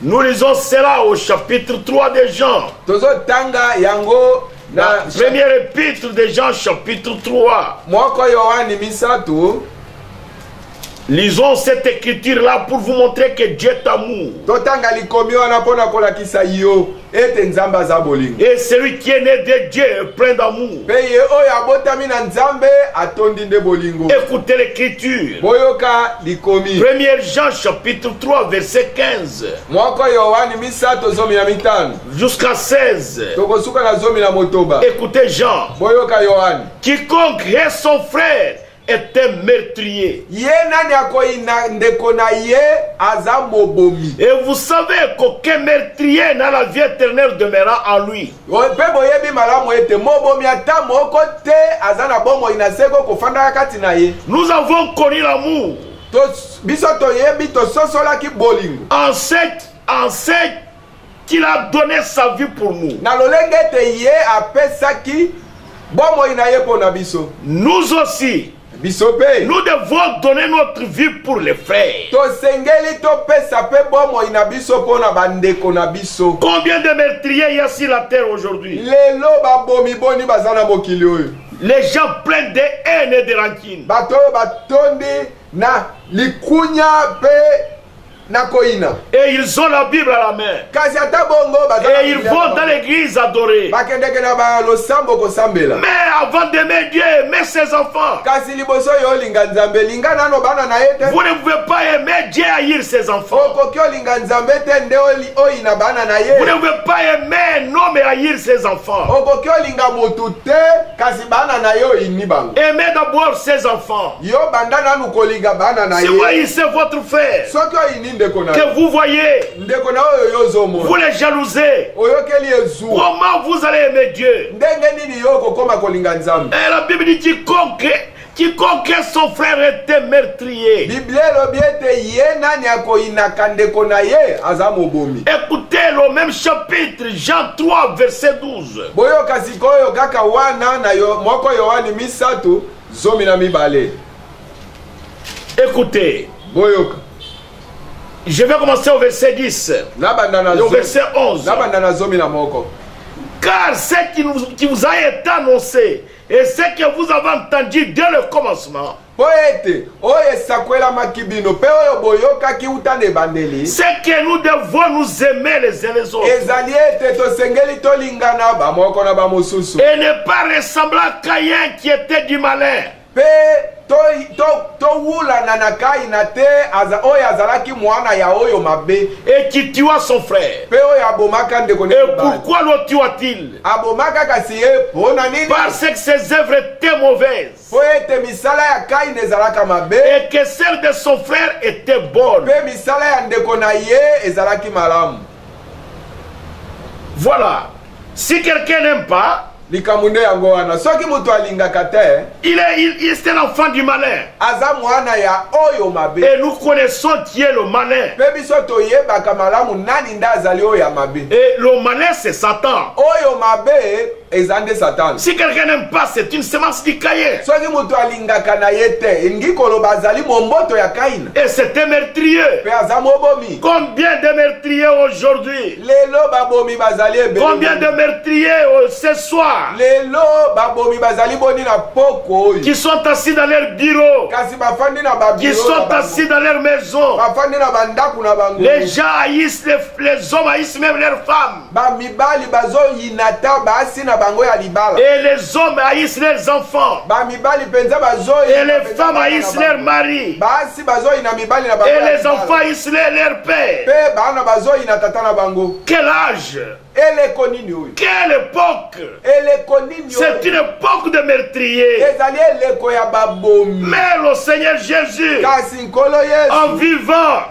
[SPEAKER 2] Nous lisons cela au chapitre 3 de Jean.
[SPEAKER 3] Tozotanga yango
[SPEAKER 2] La
[SPEAKER 3] na
[SPEAKER 2] première épître de Jean, chapitre 3.
[SPEAKER 3] moko Yohani misato.
[SPEAKER 2] Lisons cette écriture-là pour vous montrer que Dieu est amour.
[SPEAKER 3] Totanga likomi wana pona kolakisa yo ete nzambe aza bolingo.
[SPEAKER 2] Et celui qui est né de Dieu est plein d'amour.
[SPEAKER 3] Pe ye oyo abotami na nzambe atondi nde bolingo.
[SPEAKER 2] Écoutez l'écriture.
[SPEAKER 3] Boyoka likomi.
[SPEAKER 2] 1 Jean chapitre 3 verset 15.
[SPEAKER 3] Mwako Yohani misato zomi na mitano.
[SPEAKER 2] Jusqu'à 16.
[SPEAKER 3] Tokosuka na zomi na motoba.
[SPEAKER 2] Écoutez Jean.
[SPEAKER 3] Boyoka Yohani.
[SPEAKER 2] Quiconque hait son frère est un meurtrier.
[SPEAKER 3] Ye nani akoyina ndeko na ye aza mobomi.
[SPEAKER 2] Et vous savez qu'aucun meurtrier n'a la vie éternelle demeurant en lui.
[SPEAKER 3] Pe boyebi malamu ete mobomi ata moko te aza na bomo inaseko kofanda kati na ye.
[SPEAKER 2] Nous avons connu l'amour.
[SPEAKER 3] Biso toyebi tososola ki bolingo.
[SPEAKER 2] En ce qu'il a donné sa vie pour nous.
[SPEAKER 3] Na lolenge te ye apesaki bomo ina ye pona biso.
[SPEAKER 2] Nous aussi.
[SPEAKER 3] Bisope.
[SPEAKER 2] Nous devons donner notre vie pour les frères.
[SPEAKER 3] To sengeli to pesa pe bomo ina biso pona bandeko na biso.
[SPEAKER 2] Combien de meurtriers il y a sur la terre aujourd'hui?
[SPEAKER 3] Lelo babomi boni bazana mokili oyo.
[SPEAKER 2] Les gens pleins de haine et de rancune.
[SPEAKER 3] Bato batondi na likunya pe na koina.
[SPEAKER 2] Et ils ont la Bible à la main.
[SPEAKER 3] Kasi ata bongo bazana.
[SPEAKER 2] Et ils vont dans l'église adorer.
[SPEAKER 3] Bakendeke na ba lo sambo ko sambela.
[SPEAKER 2] Mais avant d'aimer Dieu, aimer ses enfants.
[SPEAKER 3] Kasi liboso yo linga nzambe linga nano bana na yete.
[SPEAKER 2] Vous ne pouvez pas aimer Dieu haïr ses enfants.
[SPEAKER 3] Okoki linga nzambe te nde oyi na bana na ye.
[SPEAKER 2] Vous ne pouvez pas aimer un homme et haïr ses enfants.
[SPEAKER 3] Okoki linga motu te kasi bana na yo ini bango.
[SPEAKER 2] Aimez d'abord ses enfants.
[SPEAKER 3] Yo banda nanu ko linga bana na ye.
[SPEAKER 2] Si vous haïssez votre frère,
[SPEAKER 3] soki ini ndeko na
[SPEAKER 2] que vous voyez,
[SPEAKER 3] ndeko na oyo yo zomo.
[SPEAKER 2] vous les jalousez.
[SPEAKER 3] Oyokeli ezu.
[SPEAKER 2] Comment vous allez aimer Dieu?
[SPEAKER 3] Ndenge nini yo kokoma ko linga nzambe.
[SPEAKER 2] Et la Bible dit quiconque son frère était meurtrier.
[SPEAKER 3] Bible lobi ete ye nani akoyina kandeko na ye aza mobomi.
[SPEAKER 2] Écoutez le même chapitre, Jean 3 verset 12.
[SPEAKER 3] Boyoka sikoyo kaka wana na yo moko Yohani misato zomi na mibale.
[SPEAKER 2] Écoutez.
[SPEAKER 3] Boyoka.
[SPEAKER 2] Je vais commencer au verset 10. Et au verset 11. Car ce qui vous a été annoncé et ce que vous avez entendu dès le commencement, c'est que nous devons nous aimer les uns les autres et ne pas ressembler à Caïn qui était du malin. Et qui tua son frère. Et pourquoi le tua-t-il? Parce que ses œuvres étaient mauvaises et que celle de son frère était bonne. Voilà. Si quelqu'un n'aime pas, il est un enfant du malin. Et nous connaissons qui est le malin. Et le malin, c'est Satan. Si quelqu'un n'aime pas, c'est une semence du Caïn. Et c'est un meurtrier. Combien de meurtriers aujourd'hui? Combien de meurtriers ce soir? Qui sont assis dans leur bureau, qui sont assis dans leur maison. Les gens haïssent les hommes, haïssent même leurs femmes. Et les hommes haïssent leurs enfants. Et les femmes haïssent leurs maris. Et les enfants haïssent leur père. Quel âge? Quelle époque? C'est une époque de meurtriers. Mais le Seigneur Jésus, en vivant,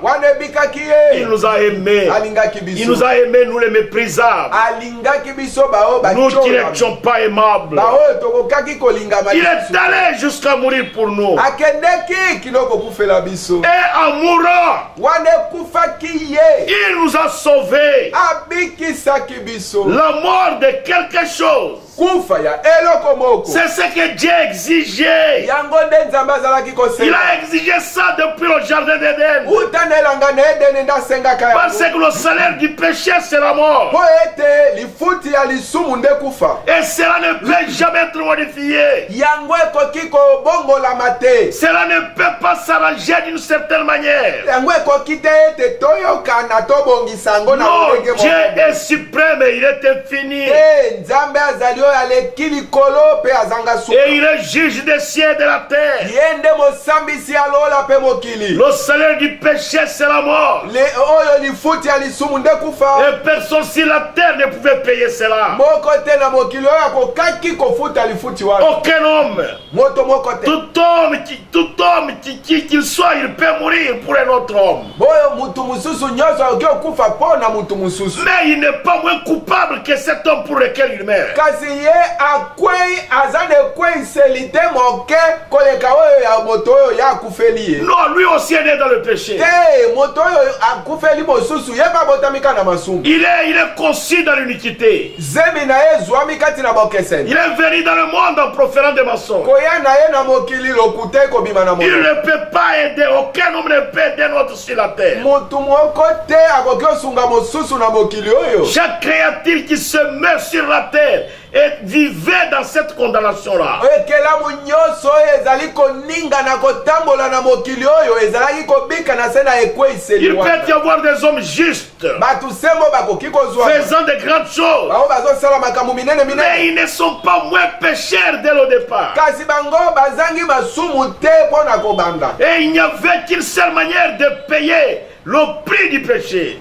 [SPEAKER 2] il nous a aimés. Il nous a aimés, nous les méprisables. Nous qui n'étions pas aimables. Il est allé jusqu'à mourir pour nous. Et en mourant, il nous a sauvés. La mort de quelque chose C'est ce que Dieu exigeait. Il a exigé ça depuis le jardin d'Éden. Parce que le salaire du péché, c'est la mort. Et cela ne peut jamais être modifié. Cela ne peut pas s'arranger d'une certaine manière. Non, Dieu est suprême et il est infini. Et il est juge des cieux et de la terre. Le salaire du péché, c'est la mort. Et personne sur la terre ne pouvait payer cela. Aucun homme. Tout homme qu'il soit, il peut mourir pour un autre homme. Mais il n'est pas moins coupable que cet homme pour lequel il meurt. Non, lui aussi est né dans le péché. Il est conçu dans l'iniquité. Il est venu dans le monde en proférant des mensonges. Il ne peut pas aider, aucun homme ne peut aider notre sur la terre. Chaque créature qui se met sur la terre et vivait dans cette condamnation-là. Il peut y avoir des hommes justes, faisant de grandes choses, mais ils ne sont pas moins pécheurs dès le départ. Et il n'y avait qu'une seule manière de payer le prix du péché.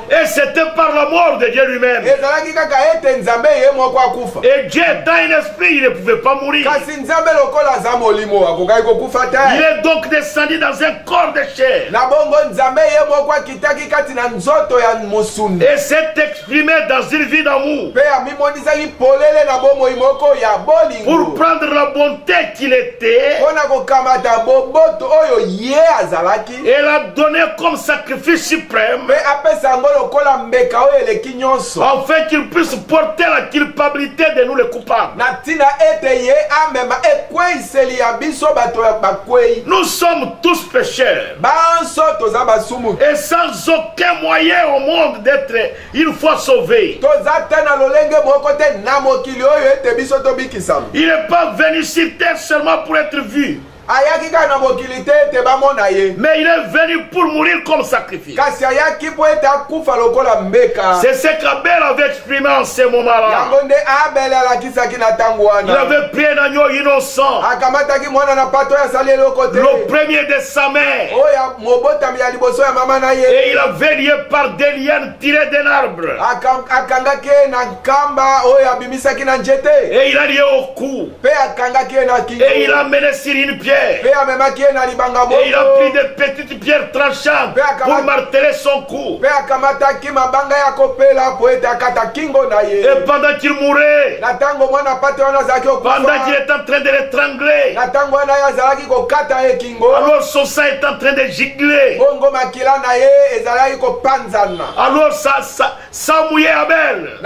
[SPEAKER 2] Et c'était par la mort de Dieu lui-même. Et Dieu étant un esprit, il ne pouvait pas mourir. Il est donc descendu dans un corps de chair. Et s'est exprimé dans une vie d'amour pour prendre la bonté qu'il était et l'a donné comme sacrifice suprême, afin qu'il puisse porter la culpabilité de nous les coupables. Nous sommes tous pécheurs et sans aucun moyen au monde d'être une fois sauvés. Il n'est pas venu sur terre seulement pour être vu, mais il est venu pour mourir comme sacrifice. C'est ce qu'Abel avait exprimé en ce moment-là. Il avait pris un agneau innocent, le premier de sa mère, et il avait lié par des lianes tirées d'un arbre, et il a lié au cou, et il a mené sur une pierre. Et il a pris des petites pierres tranchantes pour marteler son cou. Et pendant qu'il mourait, pendant qu'il est en train de l'étrangler, alors son sang est en train de gicler. Alors ça mouillait Abel.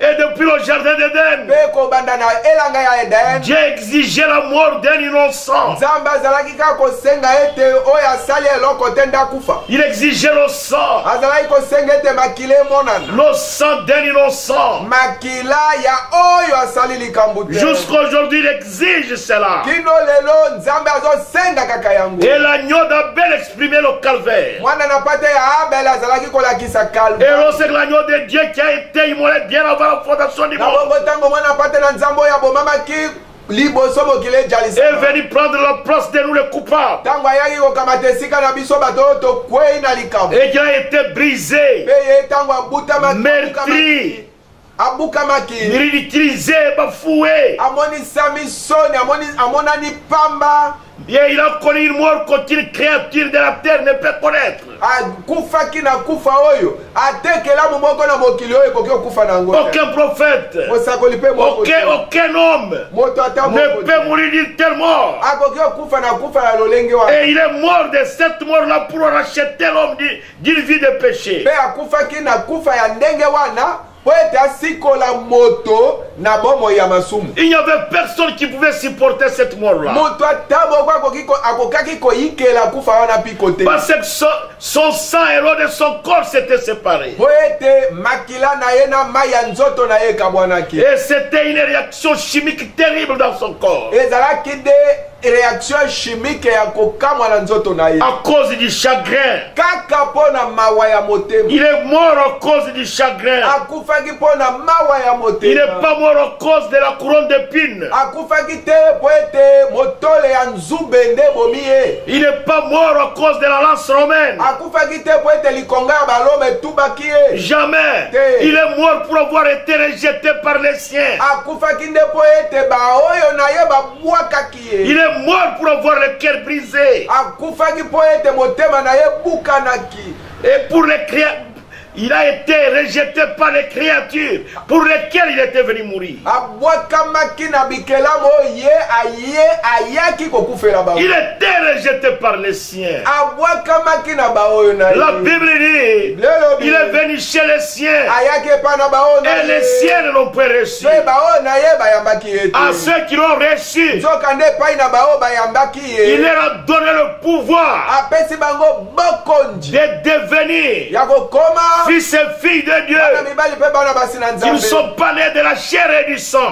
[SPEAKER 2] Et depuis le jardin d'Éden, Dieu exigeait la mort d'un innocent. Il exigeait le sang. Le sang d'un innocent. Jusqu'à aujourd'hui, il exige cela. Et l'agneau d'Abel exprimait le calvaire. Et lorsque l'agneau de Dieu qui a été immolé bien avant la fondation du monde est venu prendre la place de nous les coupables, et qui a été brisé, meurtri, abukamaki ridiculisé bafoué
[SPEAKER 3] amonisa misoni amonani pamba.
[SPEAKER 2] Et il a connu une mort qu'aucune créature de la terre ne peut connaître. Aucun prophète, aucun homme ne peut mourir d'une telle mort. Et il est mort de cette mort-là pour racheter l'homme d'une vie de péché. Il n'y avait personne qui pouvait supporter cette mort-là. Parce que son sang et l'eau de son corps s'étaient séparés. Et c'était une réaction chimique terrible dans son corps.
[SPEAKER 3] Réaction chimique à
[SPEAKER 2] cause du chagrin. Il est mort à cause du chagrin. Il n'est pas mort à cause de la couronne d'épines. Il n'est pas mort à cause de la lance romaine. Jamais. Il est mort pour avoir été rejeté par les siens. Il est mort pour avoir le cœur brisé. Et pour les créatures, il a été rejeté par les créatures pour lesquelles il était venu mourir. Il était rejeté par les siens. La Bible dit, il est venu chez les siens et les siens ne l'ont pas reçu. À ceux qui l'ont reçu, il leur a donné le pouvoir de devenir fils et filles de Dieu. Ils ne sont pas nés de la chair et du sang,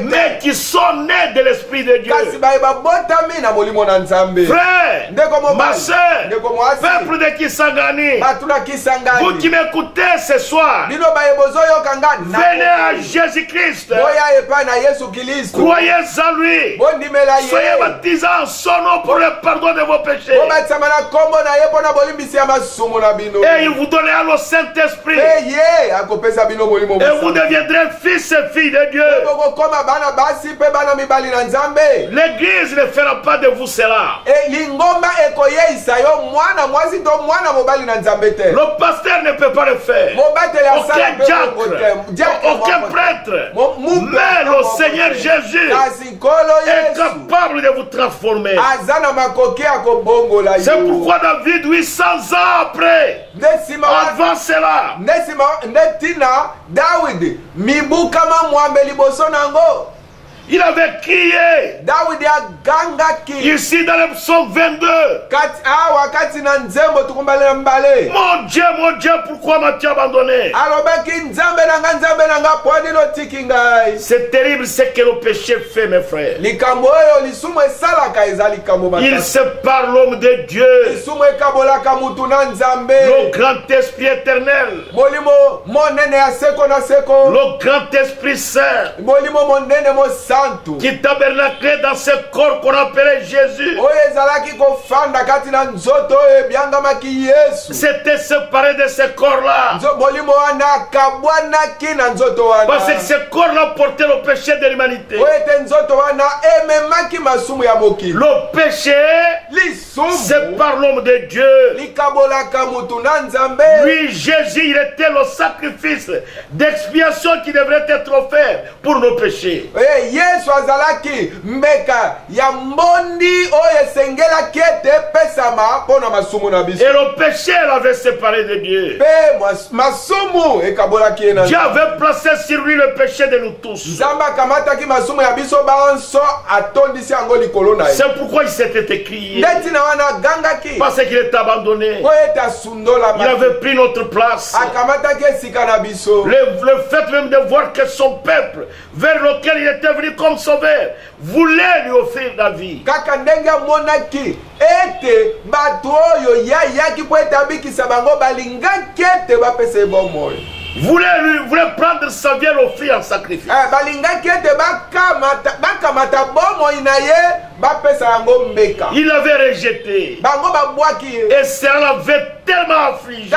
[SPEAKER 2] mais qui sont nés de l'Esprit de Dieu. Frère, ma soeur, peuple de Kisangani, vous qui m'écoutez ce soir, venez à Jésus-Christ. Croyez en lui. Soyez baptisés en son nom pour le pardon de vos péchés. Et il vous donnera le Saint-Esprit. Et vous deviendrez fils et filles de Dieu. L'église ne fera pas de vous cela. Le pasteur ne peut pas le faire. Aucun diacre, aucun prêtre. Mais le Seigneur Jésus est capable de vous transformer. C'est pourquoi David, 800 ans après, avant cela, il avait crié ici dans le psaume 22. Mon Dieu, pourquoi m'as-tu abandonné? C'est terrible ce que le péché fait, mes frères. Il sépare l'homme de Dieu. Le grand esprit éternel. Le grand esprit saint. Qui tabernaclait dans ce corps qu'on appelait Jésus. C'était séparé de ce corps-là. Parce que ce corps-là portait le péché de l'humanité. Le péché sépare l'homme de Dieu. Lui, Jésus, il était le sacrifice d'expiation qui devrait être offert pour nos péchés. Et le péché l'avait séparé de Dieu. Dieu avait placé sur lui le péché de nous tous. C'est pourquoi il s'était écrié. Parce qu'il était abandonné. Il avait pris notre place. Le fait même de voir que son peuple, vers lequel il était venu comme sauveur, voulait lui offrir la vie. Voulait prendre sa vie et l'offrir en sacrifice. Il l'avait rejeté. Et cela l'avait tellement affligé.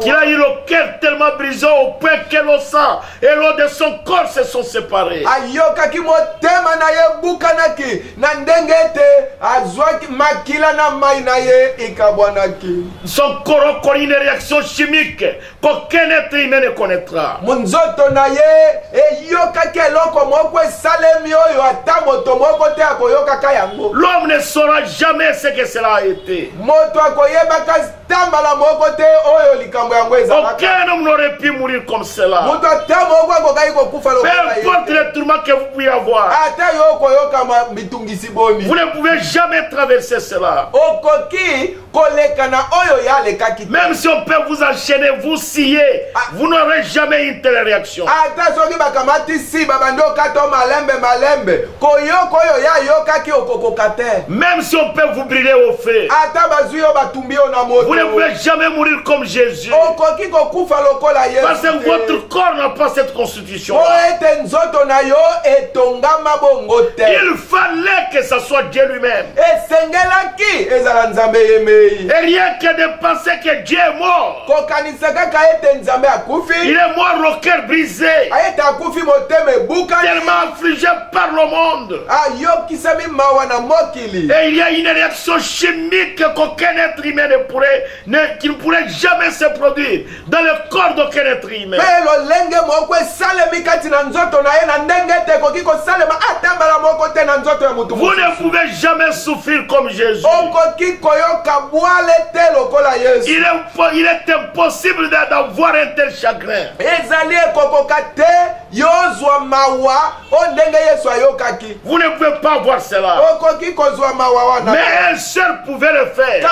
[SPEAKER 2] Qu'il a eu le cœur tellement brisé au point que le sang et l'eau de son corps se sont séparés. Son corps connaît une réaction chimique qu'aucun être humain ne connaîtra. L'homme ne saura jamais ce que cela a été. Aucun homme n'aurait pu mourir comme cela. Peu importe les tourments que vous pouvez avoir, vous ne pouvez jamais traverser cela. Même si on peut vous enchaîner, vous scier, vous n'aurez jamais une telle réaction. Même si on peut vous brûler au feu, vous ne pouvez jamais mourir comme Jésus. Parce que votre corps n'a pas cette constitution. Il fallait que ce soit Dieu lui-même. Et rien que de penser que Dieu est mort. Il est mort le cœur brisé, tellement affligé par le monde. Et il y a une réaction chimique qu'aucun être humain qui ne pourrait jamais se produire dans le corps d'aucun être humain. Vous ne pouvez jamais souffrir comme Jésus. Il est impossible d'avoir un tel chagrin. Vous ne pouvez pas voir cela. Mais un seul pouvait le faire.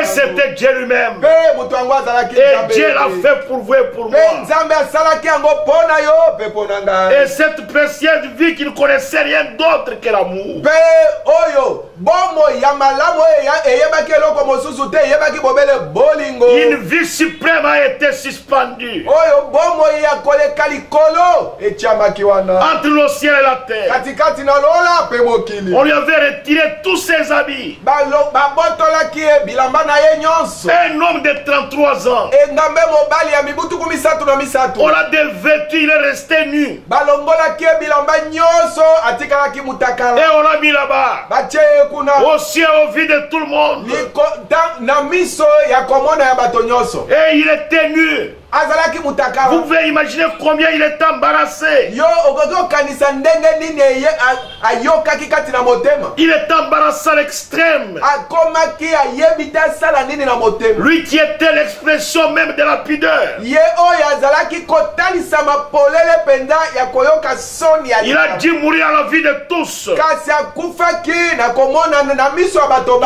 [SPEAKER 2] Et c'était Dieu lui-même. Et Dieu l'a fait pour vous et pour moi. Et cette précieuse vie qui ne connaissait rien d'autre que l'amour. Une vie suprême a été suspendue entre le ciel et la terre. On lui avait retiré tous ses habits. Un homme de 33 ans. On l'a dévêtu, il est resté nu. Et on l'a mis là-bas, au ciel, au vide de tout le monde. Et il était nu. Vous pouvez imaginer combien il est embarrassé. Il est embarrassé à l'extrême. Lui qui était l'expression même de la pudeur. Il a dû mourir à la vie de tous.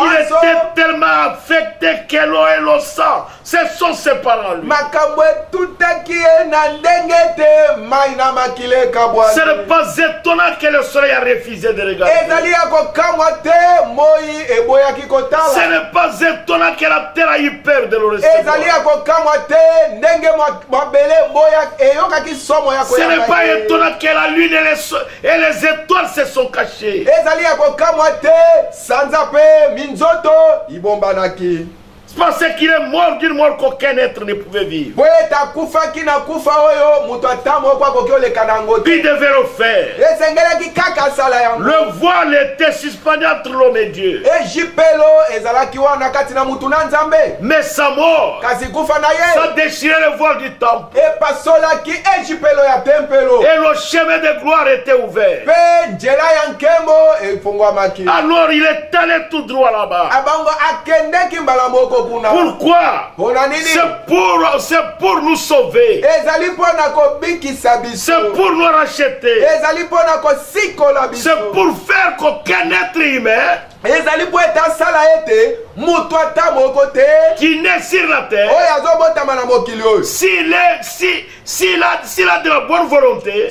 [SPEAKER 2] Il était tellement affecté que l'eau et le sang se sont séparés. Ce n'est pas étonnant que le soleil a refusé de regarder. Ce n'est pas étonnant que la terre a eu peur de le recevoir. Ce n'est pas étonnant que la lune et les étoiles se sont cachées. Parce qu'il est mort d'une mort qu'aucun être ne pouvait vivre. Il devait le faire. Le voile était suspendu entre l'homme et Dieu. Mais sa mort, ça déchirait le voile du temple. Et le chemin de gloire était ouvert. Alors il est allé tout droit là-bas. Pourquoi? C'est pour nous sauver. C'est pour nous racheter. C'est pour faire qu'aucun être humain qui naît sur la terre, s'il a de la bonne volonté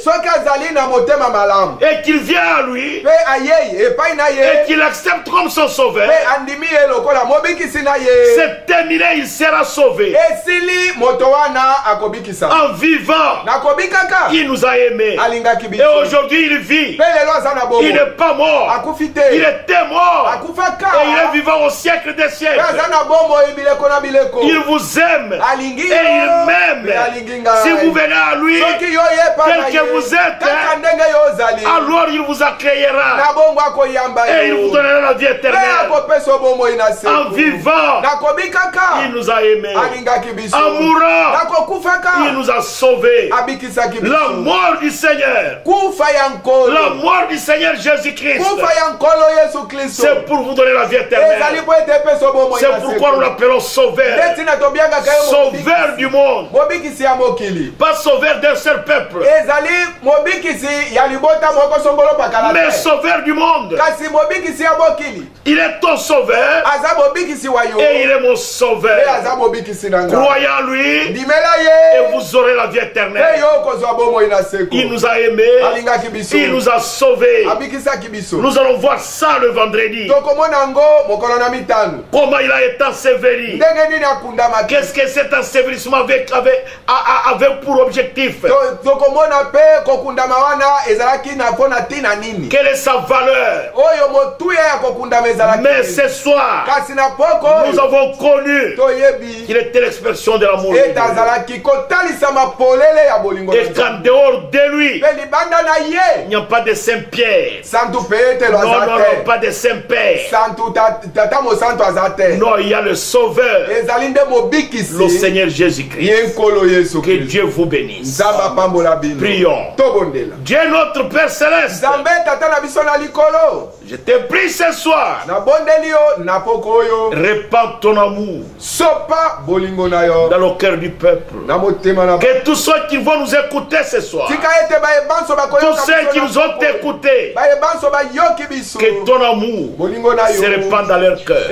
[SPEAKER 2] et qu'il vient à lui et qu'il accepte comme son sauveur, c'est terminé, il sera sauvé. En vivant, il nous a aimés. Et aujourd'hui, il vit. Il n'est pas mort. Il était mort. Et il est vivant au siècle des siècles. Il vous aime. Et il m'aime. Si vous venez à lui, tel que vous êtes, alors il vous accueillera. Et il vous donnera la vie éternelle. En vivant, il nous a aimés. En mourant, il nous a sauvés. La mort du Seigneur, la mort du Seigneur Jésus-Christ, c'est pour vous donner la vie éternelle. C'est pourquoi nous l'appelons sauveur. Sauveur du monde. Pas sauveur d'un seul peuple, mais sauveur du monde. Il est ton sauveur et il est mon sauveur. Croyez en lui et vous aurez la vie éternelle. Il nous a aimés, il nous a sauvés. Nous allons voir ça le vendredi. Comment il a été enseveli. Qu'est-ce que cet ensevelissement avait pour objectif? Quelle est sa valeur? Mais ce soir, nous avons connu qu'il était l'expression de l'amour de Dieu. Et qu'en dehors de lui, il n'y a pas de Saint-Pierre. Non, pas de Saint-Père. Non, il y a le Sauveur, le Seigneur Jésus-Christ. Que Dieu vous bénisse. Prions. Dieu notre Père Céleste, je te prie ce soir, répand ton amour dans le cœur du peuple. Que tous ceux qui vont nous écouter ce soir, tous ceux qui nous ont écoutés, que ton amour se répande dans leur cœur.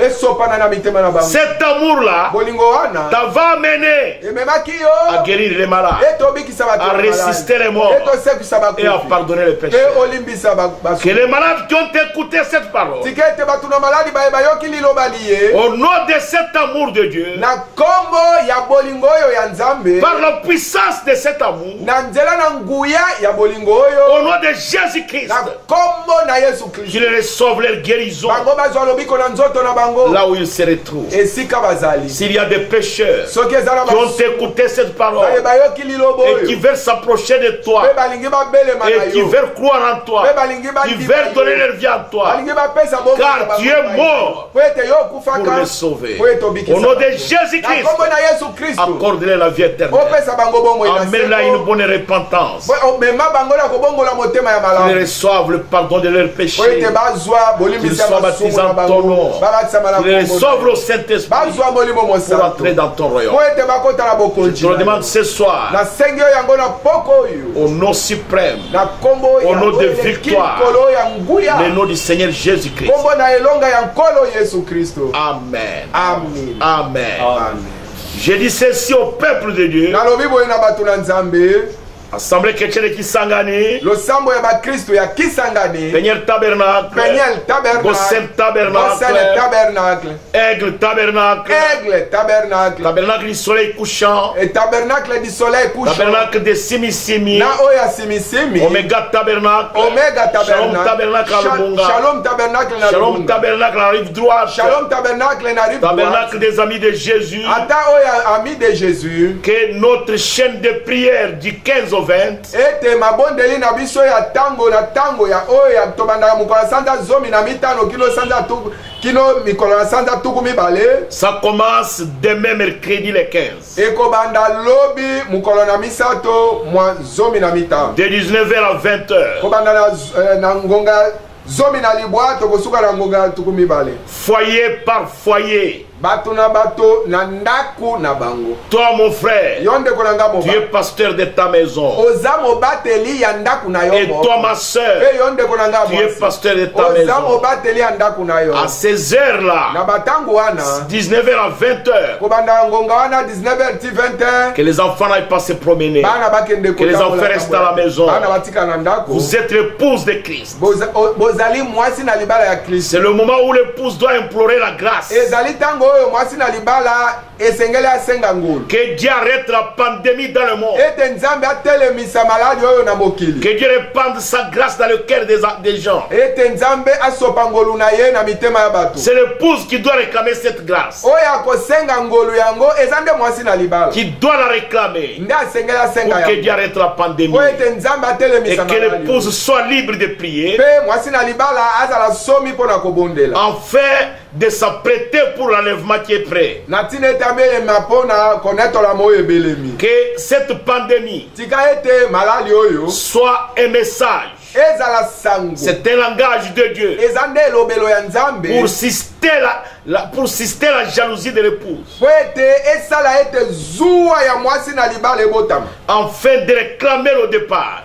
[SPEAKER 2] Cet amour-là va amener à guérir les malades, à résister les morts et à pardonner les péchés. Que les malades qui ont écouté cette parole, au nom de cet amour de Dieu, par la puissance de cet amour, au nom de Jésus-Christ, qu'il reçoive leur guérison là où ils se retrouvent. S'il y a des pécheurs qui ont écouté cette parole et qui veulent s'approcher de toi et qui veulent croire en toi, qui veulent donner leur vie à toi, car tu es mort pour les sauver. Au nom de Jésus-Christ, accorde-leur la vie éternelle. Amène-leur une bonne repentance. Qu'ils reçoivent le pardon de leurs péchés. Qu'ils soient baptisés en ton nom. Qu'ils reçoivent le Saint-Esprit pour entrer dans ton royaume. Je te le demande ce soir, au nom suprême, au nom de victoire, le nom du Seigneur Jésus-Christ. Amen. Amen. Amen. Je dis ceci au peuple de Dieu. Assemblée chrétienne qui Kisangani, Peniel Tabernacle, Gossel Tabernacle, Aigle Tabernacle, Tabernacle du soleil couchant, Tabernacle de Simisimi, Omega Tabernacle, Shalom Tabernacle à Lubunga, Shalom Tabernacle à la rive droite, Tabernacle des amis de Jésus, que notre chaîne de prière du 15 au 20 ça commence demain mercredi le 15 de 19h à 20h, foyer par foyer.
[SPEAKER 3] bato na bato na ndaku na bango.
[SPEAKER 2] Toi mon frère,
[SPEAKER 3] Yonde kolanga mo.
[SPEAKER 2] tu es pasteur de ta maison.
[SPEAKER 3] Oza mo bateli ya ndaku na yo.
[SPEAKER 2] Et toi ma sœur,
[SPEAKER 3] yonde kolanga mo.
[SPEAKER 2] tu es pasteur de ta maison.
[SPEAKER 3] Oza mo bateli ya ndaku na yo.
[SPEAKER 2] À ces heures-là,
[SPEAKER 3] na batango wana
[SPEAKER 2] 19h à 20h,
[SPEAKER 3] kobanda ngonga wana 19h ti 20h,
[SPEAKER 2] que les enfants n'aillent pas se promener,
[SPEAKER 3] bana bakende
[SPEAKER 2] que les enfants restent à la maison.
[SPEAKER 3] Bana batika na ndako.
[SPEAKER 2] Vous êtes l'épouse de Christ.
[SPEAKER 3] Bozali mwasi na libala ya Christ.
[SPEAKER 2] C'est le moment où l'épouse doit implorer la grâce.
[SPEAKER 3] Ezali tango oyo mwasi na libala esengeli asenga ngulu.
[SPEAKER 2] Que Dieu arrête la pandémie dans le monde.
[SPEAKER 3] Ete nzambe atelemisa maladi oyo na mokili.
[SPEAKER 2] Que Dieu répande sa grâce dans le cœur des gens.
[SPEAKER 3] Ete nzambe asopa ngolu na ye na mitema ya bato.
[SPEAKER 2] C'est l'épouse qui doit réclamer cette grâce.
[SPEAKER 3] Oya kosenga ngolu yango ezande mwasi na libala.
[SPEAKER 2] Qui doit la réclamer.
[SPEAKER 3] Nde asengeli asenga
[SPEAKER 2] pour
[SPEAKER 3] ya.
[SPEAKER 2] que Dieu arrête la pandémie.
[SPEAKER 3] Ete nzambe atelemisa maladi.
[SPEAKER 2] Et que l'épouse soit libre de prier.
[SPEAKER 3] Pe mwasi na libala azala somi pona kobondela.
[SPEAKER 2] Afin de s'apprêter pour l'enlèvement qui est prêt. Que cette pandémie soit un message. C'est un langage de Dieu pour sister la jalousie de l'épouse. Afin de réclamer au départ.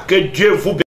[SPEAKER 2] Que Dieu vous bénisse.